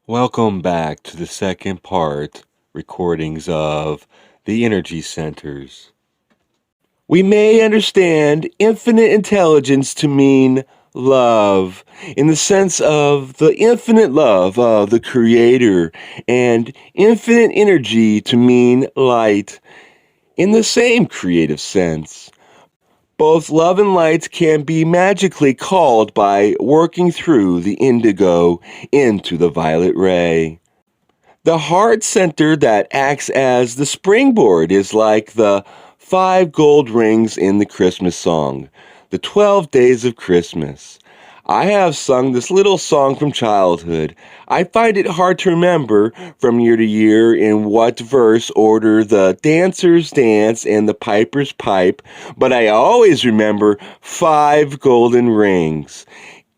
Welcome back to the second part, recordings of the energy centers. We may understand infinite intelligence to mean love, in the sense of the infinite love of the Creator, and infinite energy to mean light, in the same creative sense. Both love and light can be magically called by working through the indigo into the violet ray. The heart center that acts as the springboard is like the 5 gold rings in the Christmas song, the 12 days of Christmas. I have sung this little song from childhood. I find it hard to remember from year to year in what verse order the dancers dance and the pipers pipe, but I always remember 5 golden rings.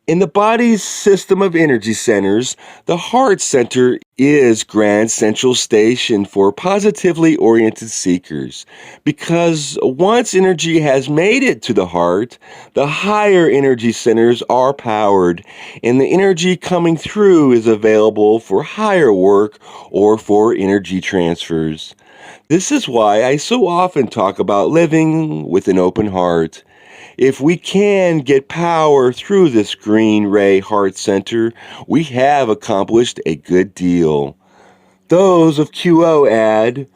In the body's system of energy centers, the heart center is Grand Central Station for positively oriented seekers, because once energy has made it to the heart, the higher energy centers are powered, and the energy coming through is available for higher work or for energy transfers. This is why I so often talk about living with an open heart. If we can get power through this green ray heart center, we have accomplished a good deal. Those of QO add,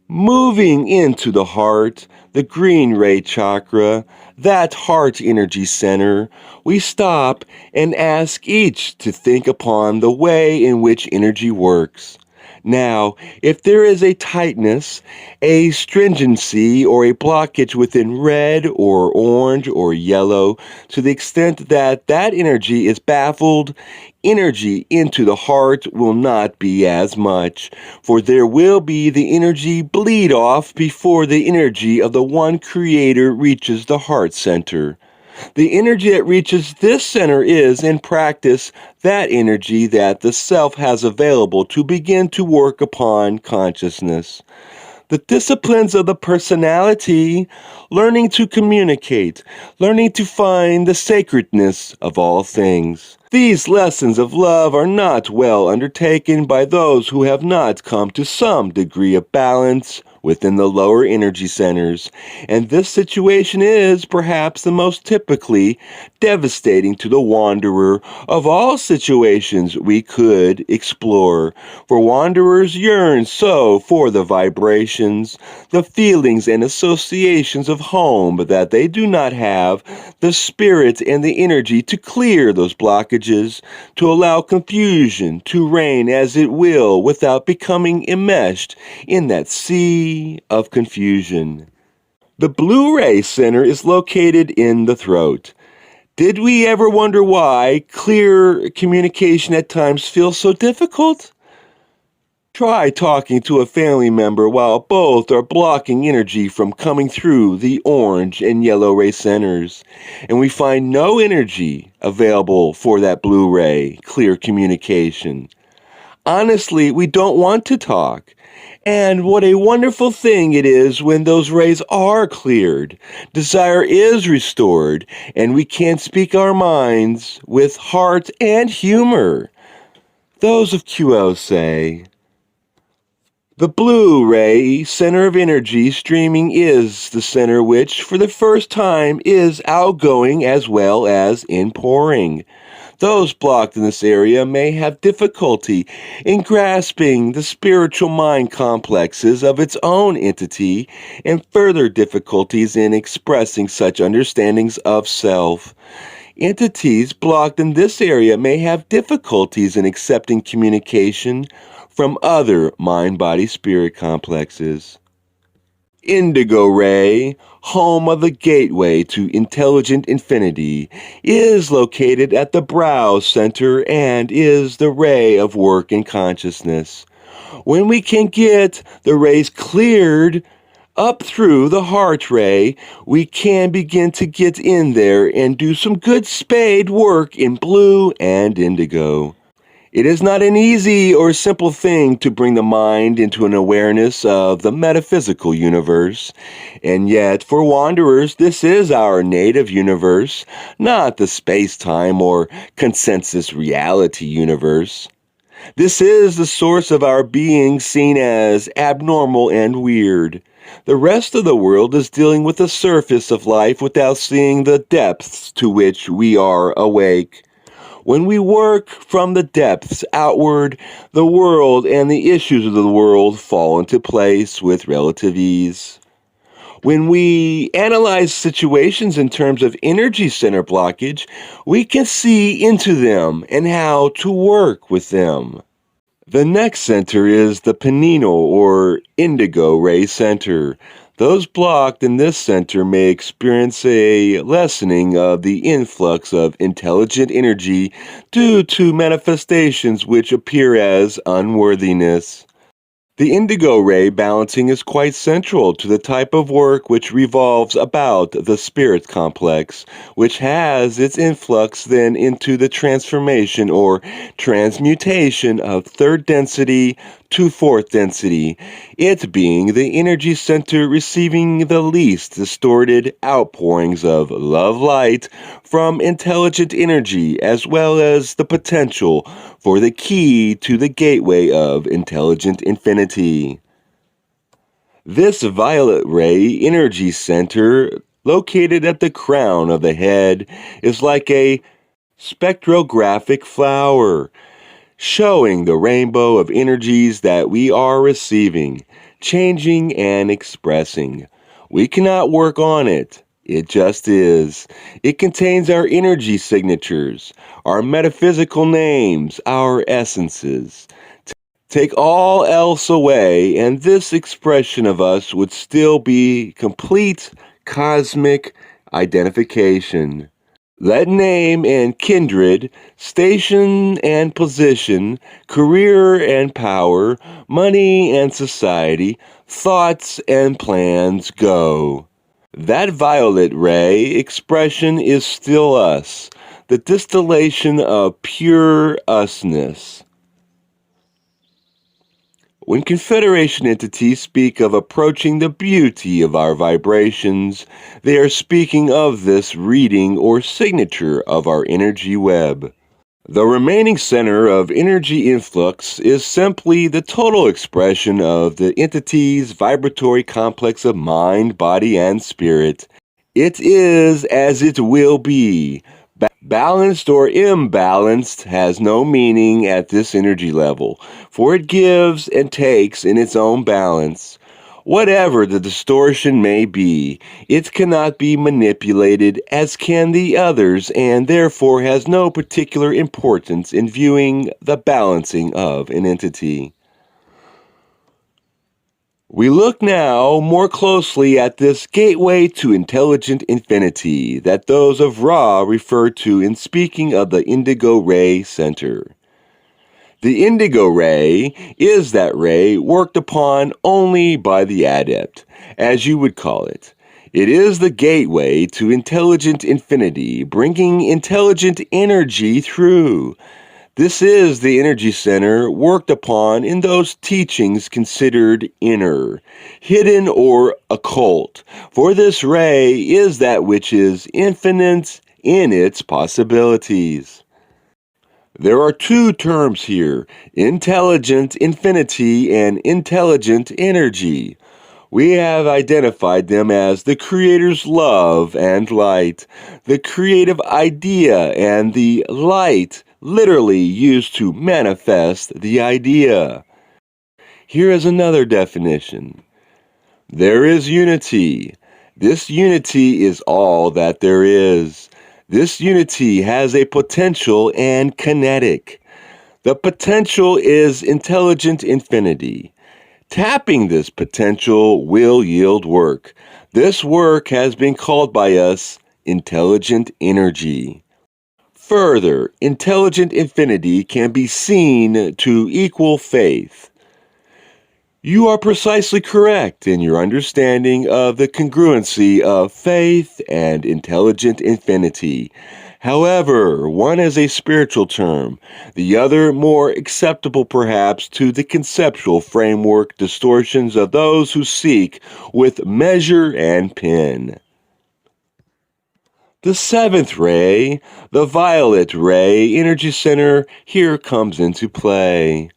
moving into the heart, the green ray chakra, that heart energy center, we stop and ask each to think upon the way in which energy works. Now, if there is a tightness, a stringency, or a blockage within red or orange or yellow, to the extent that that energy is baffled, energy into the heart will not be as much, for there will be the energy bleed off before the energy of the one Creator reaches the heart center. The energy that reaches this center is, in practice, that energy that the self has available to begin to work upon consciousness. The disciplines of the personality, learning to communicate, learning to find the sacredness of all things. These lessons of love are not well undertaken by those who have not come to some degree of balance within the lower energy centers, and this situation is perhaps the most typically devastating to the wanderer of all situations we could explore. For wanderers yearn so for the vibrations, the feelings and associations of home that they do not have the spirit and the energy to clear those blockages, to allow confusion to reign as it will without becoming enmeshed in that sea of confusion. The blue ray center is located in the throat. Did we ever wonder why clear communication at times feels so difficult? Try talking to a family member while both are blocking energy from coming through the orange and yellow ray centers, and we find no energy available for that blue ray clear communication. Honestly, we don't want to talk. And what a wonderful thing it is when those rays are cleared, desire is restored, and we can speak our minds with heart and humor. Those of QO say, the blue ray center of energy streaming is the center which, for the first time, is outgoing as well as inpouring. Those blocked in this area may have difficulty in grasping the spiritual mind complexes of its own entity and further difficulties in expressing such understandings of self. Entities blocked in this area may have difficulties in accepting communication from other mind-body-spirit complexes. Indigo ray, home of the gateway to intelligent infinity, is located at the brow center and is the ray of work and consciousness. When we can get the rays cleared up through the heart ray, we can begin to get in there and do some good spade work in blue and indigo. It is not an easy or simple thing to bring the mind into an awareness of the metaphysical universe, and yet for wanderers this is our native universe, not the space-time or consensus reality universe. This is the source of our being seen as abnormal and weird. The rest of the world is dealing with the surface of life without seeing the depths to which we are awake. When we work from the depths outward, the world and the issues of the world fall into place with relative ease. When we analyze situations in terms of energy center blockage, we can see into them and how to work with them. The next center is the pineal or indigo ray center. Those blocked in this center may experience a lessening of the influx of intelligent energy due to manifestations which appear as unworthiness. The indigo ray balancing is quite central to the type of work which revolves about the spirit complex, which has its influx then into the transformation or transmutation of third density to fourth density, it being the energy center receiving the least distorted outpourings of love light from intelligent energy, as well as the potential for the key to the gateway of intelligent infinity. This violet ray energy center, located at the crown of the head, is like a spectrographic flower, showing the rainbow of energies that we are receiving, changing, and expressing. We cannot work on it. It just is. It contains our energy signatures, our metaphysical names, our essences. Take all else away, and this expression of us would still be complete cosmic identification. Let name and kindred, station and position, career and power, money and society, thoughts and plans go. That violet ray expression is still us, the distillation of pure usness. When Confederation entities speak of approaching the beauty of our vibrations, they are speaking of this reading or signature of our energy web. The remaining center of energy influx is simply the total expression of the entity's vibratory complex of mind, body, and spirit. It is as it will be. Balanced or imbalanced has no meaning at this energy level, for it gives and takes in its own balance. Whatever the distortion may be, it cannot be manipulated as can the others, and therefore has no particular importance in viewing the balancing of an entity. We look now more closely at this gateway to intelligent infinity that those of Ra refer to in speaking of the indigo ray center. The indigo ray is that ray worked upon only by the adept, as you would call it. It is the gateway to intelligent infinity, bringing intelligent energy through. This is the energy center worked upon in those teachings considered inner, hidden, or occult, for this ray is that which is infinite in its possibilities. There are two terms here, intelligent infinity and intelligent energy. We have identified them as the Creator's love and light, the creative idea, and the light literally used to manifest the idea. Here is another definition. There is unity. This unity is all that there is. This unity has a potential and kinetic. The potential is intelligent infinity. Tapping this potential will yield work. This work has been called by us intelligent energy. Further, intelligent infinity can be seen to equal faith. You are precisely correct in your understanding of the congruency of faith and intelligent infinity. However, one is a spiritual term, the other more acceptable perhaps to the conceptual framework distortions of those who seek with measure and pen. The seventh ray, the violet ray energy center, here comes into play.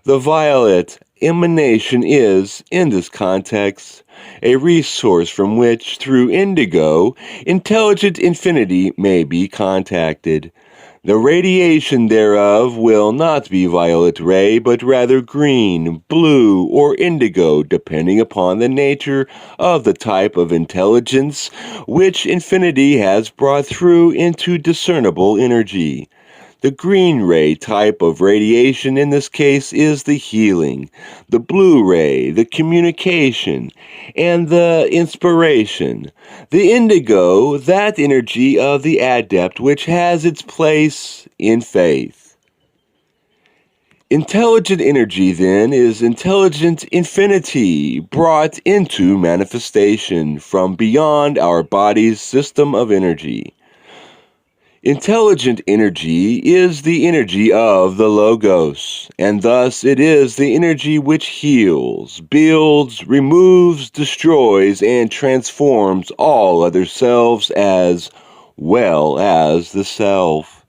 The violet emanation is, in this context, a resource from which, through indigo, intelligent infinity may be contacted. The radiation thereof will not be violet ray, but rather green, blue, or indigo, depending upon the nature of the type of intelligence which infinity has brought through into discernible energy. The green ray type of radiation in this case is the healing, the blue ray, the communication, and the inspiration. The indigo, that energy of the adept which has its place in faith. Intelligent energy, then, is intelligent infinity brought into manifestation from beyond our body's system of energy. Intelligent energy is the energy of the Logos, and thus it is the energy which heals, builds, removes, destroys, and transforms all other selves as well as the self.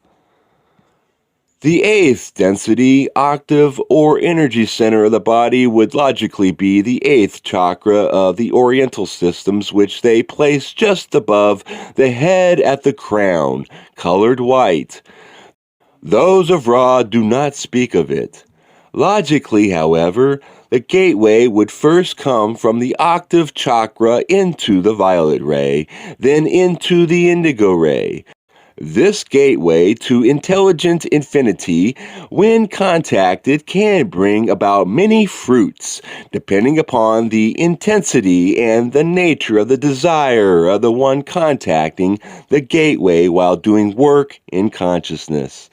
The eighth density, octave, or energy center of the body would logically be the eighth chakra of the Oriental systems, which they place just above the head at the crown, colored white. Those of Ra do not speak of it. Logically, however, the gateway would first come from the octave chakra into the violet ray, then into the indigo ray. This gateway to intelligent infinity, when contacted, can bring about many fruits, depending upon the intensity and the nature of the desire of the one contacting the gateway while doing work in consciousness.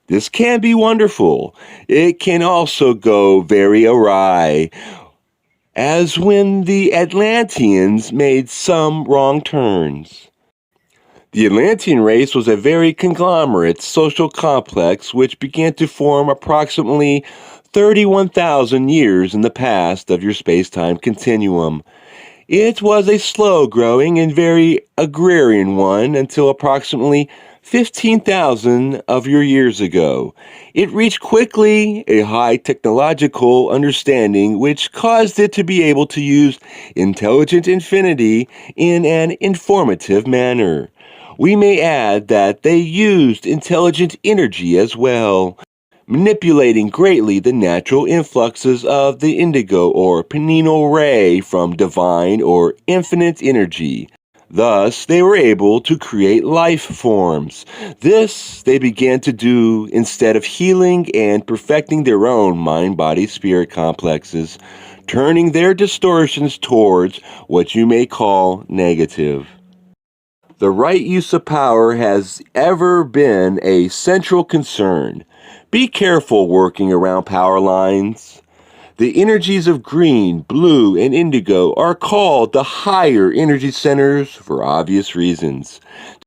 This can be wonderful. It can also go very awry, as when the Atlanteans made some wrong turns. The Atlantean race was a very conglomerate social complex which began to form approximately 31,000 years in the past of your space-time continuum. It was a slow-growing and very agrarian one until approximately 15,000 of your years ago. It reached quickly a high technological understanding which caused it to be able to use intelligent infinity in an informative manner. We may add that they used intelligent energy as well, manipulating greatly the natural influxes of the indigo or pineal ray from divine or infinite energy. Thus, they were able to create life forms. This they began to do instead of healing and perfecting their own mind-body-spirit complexes, turning their distortions towards what you may call negative. The right use of power has ever been a central concern. Be careful working around power lines. The energies of green, blue, and indigo are called the higher energy centers for obvious reasons.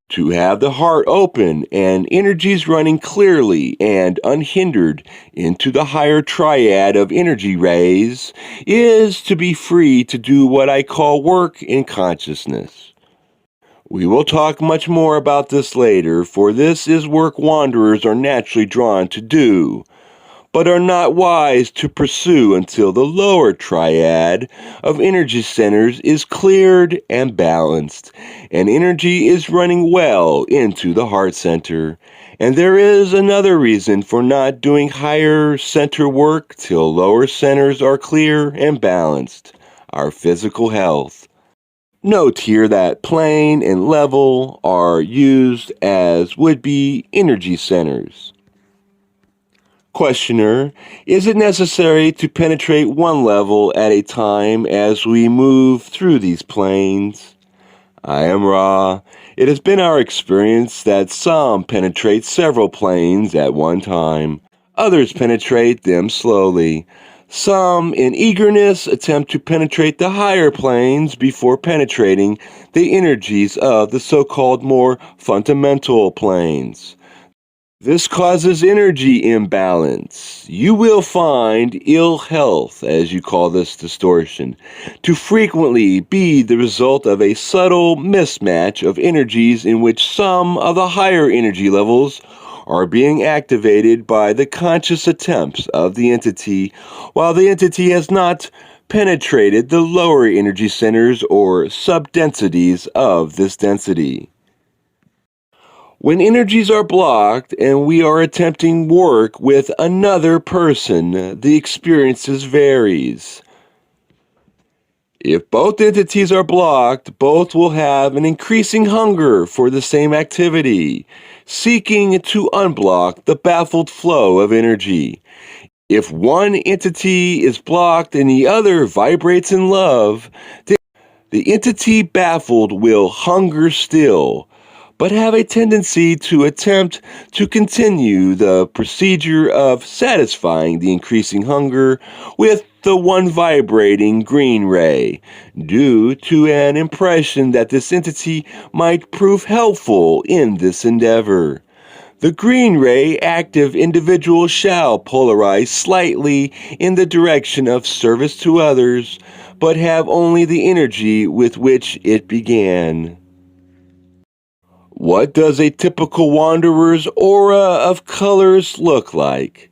To have the heart open and energies running clearly and unhindered into the higher triad of energy rays is to be free to do what I call work in consciousness. We will talk much more about this later, for this is work wanderers are naturally drawn to do, but are not wise to pursue until the lower triad of energy centers is cleared and balanced, and energy is running well into the heart center. And there is another reason for not doing higher center work till lower centers are clear and balanced: our physical health. Note here that plane and level are used as would-be energy centers. Questioner, is it necessary to penetrate one level at a time as we move through these planes? I am Ra. It has been our experience that some penetrate several planes at one time. Others penetrate them slowly. Some, in eagerness, attempt to penetrate the higher planes before penetrating the energies of the so-called more fundamental planes. This causes energy imbalance. You will find ill health, as you call this distortion, to frequently be the result of a subtle mismatch of energies in which some of the higher energy levels are being activated by the conscious attempts of the entity, while the entity has not penetrated the lower energy centers or subdensities of this density. When energies are blocked and we are attempting work with another person, the experiences varies. If both entities are blocked, both will have an increasing hunger for the same activity, seeking to unblock the baffled flow of energy. If one entity is blocked and the other vibrates in love, the entity baffled will hunger still, but have a tendency to attempt to continue the procedure of satisfying the increasing hunger with the one vibrating green ray, due to an impression that this entity might prove helpful in this endeavor. The green ray active individual shall polarize slightly in the direction of service to others, but have only the energy with which it began. What does a typical wanderer's aura of colors look like?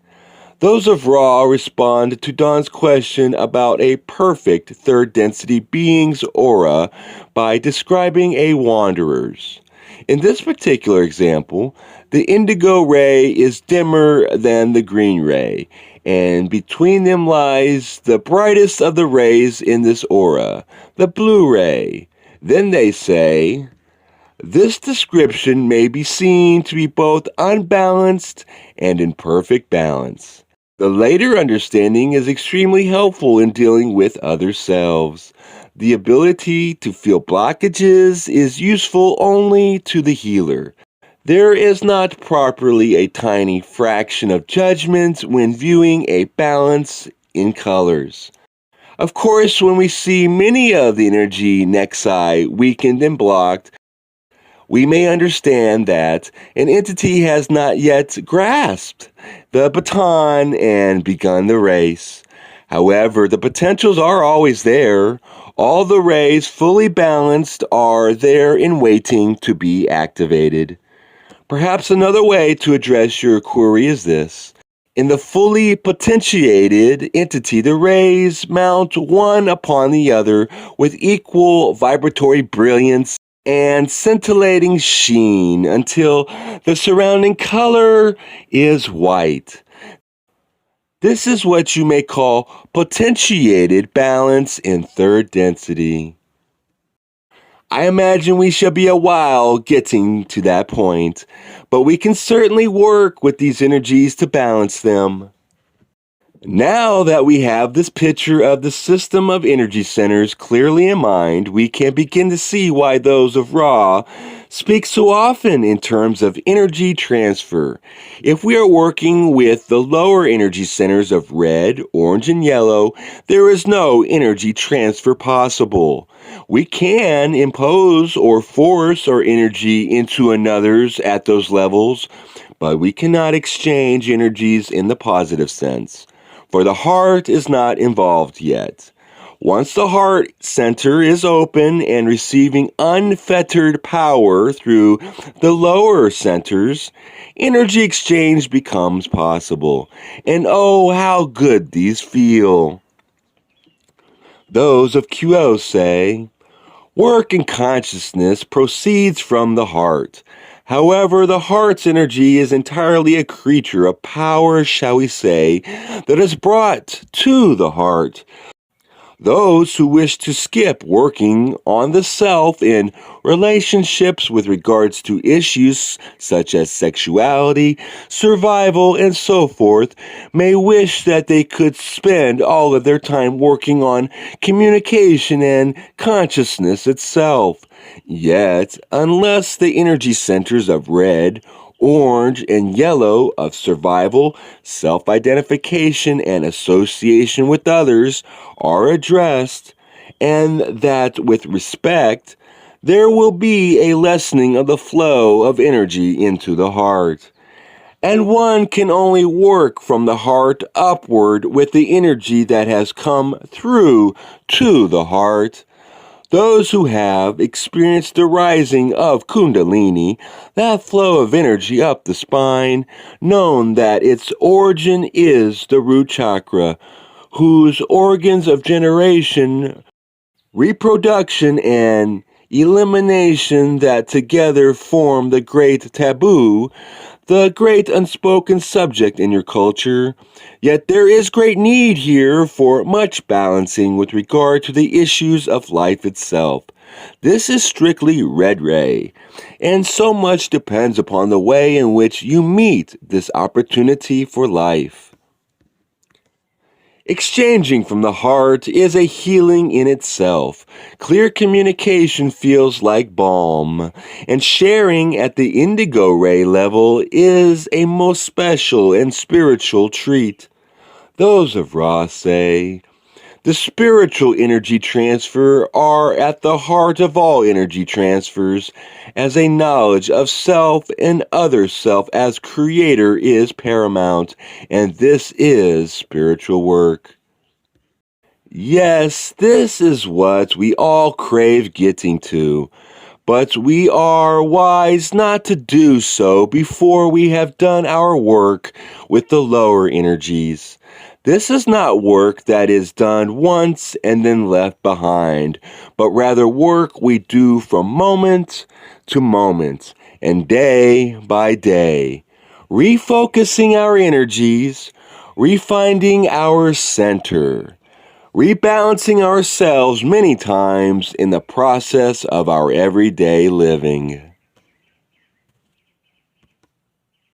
Those of Ra respond to Don's question about a perfect third density being's aura by describing a wanderer's. In this particular example, the indigo ray is dimmer than the green ray, and between them lies the brightest of the rays in this aura, the blue ray. Then they say, this description may be seen to be both unbalanced and in perfect balance. The later understanding is extremely helpful in dealing with other selves. The ability to feel blockages is useful only to the healer. There is not properly a tiny fraction of judgment when viewing a balance in colors. Of course, when we see many of the energy nexi weakened and blocked, we may understand that an entity has not yet grasped the baton and begun the race. However, the potentials are always there. All the rays fully balanced are there in waiting to be activated. Perhaps another way to address your query is this. In the fully potentiated entity, the rays mount one upon the other with equal vibratory brilliance and scintillating sheen until the surrounding color is white. This is what you may call potentiated balance in third density. I imagine we shall be a while getting to that point, but we can certainly work with these energies to balance them. Now that we have this picture of the system of energy centers clearly in mind, we can begin to see why those of Ra speak so often in terms of energy transfer. If we are working with the lower energy centers of red, orange, and yellow, there is no energy transfer possible. We can impose or force our energy into another's at those levels, but we cannot exchange energies in the positive sense. For the heart is not involved yet. Once the heart center is open and receiving unfettered power through the lower centers, energy exchange becomes possible. And oh, how good these feel. Those of QO say, work and consciousness proceeds from the heart. However, the heart's energy is entirely a creature of power, shall we say, that is brought to the heart. Those who wish to skip working on the self in relationships with regards to issues such as sexuality, survival, and so forth may wish that they could spend all of their time working on communication and consciousness itself. Yet, unless the energy centers of red, orange, and yellow of survival, self-identification, and association with others are addressed, and that with respect, there will be a lessening of the flow of energy into the heart. And one can only work from the heart upward with the energy that has come through to the heart. Those who have experienced the rising of Kundalini, that flow of energy up the spine, known that its origin is the root chakra, whose organs of generation, reproduction, and elimination that together form the great taboo, the great unspoken subject in your culture. Yet there is great need here for much balancing with regard to the issues of life itself. This is strictly red ray, and so much depends upon the way in which you meet this opportunity for life. Exchanging from the heart is a healing in itself. Clear communication feels like balm, and sharing at the indigo ray level is a most special and spiritual treat. Those of Ra say, the spiritual energy transfer are at the heart of all energy transfers, as a knowledge of self and other self as creator is paramount, and this is spiritual work. Yes, this is what we all crave getting to, but we are wise not to do so before we have done our work with the lower energies. This is not work that is done once and then left behind, but rather work we do from moment to moment and day by day, refocusing our energies, refinding our center, rebalancing ourselves many times in the process of our everyday living.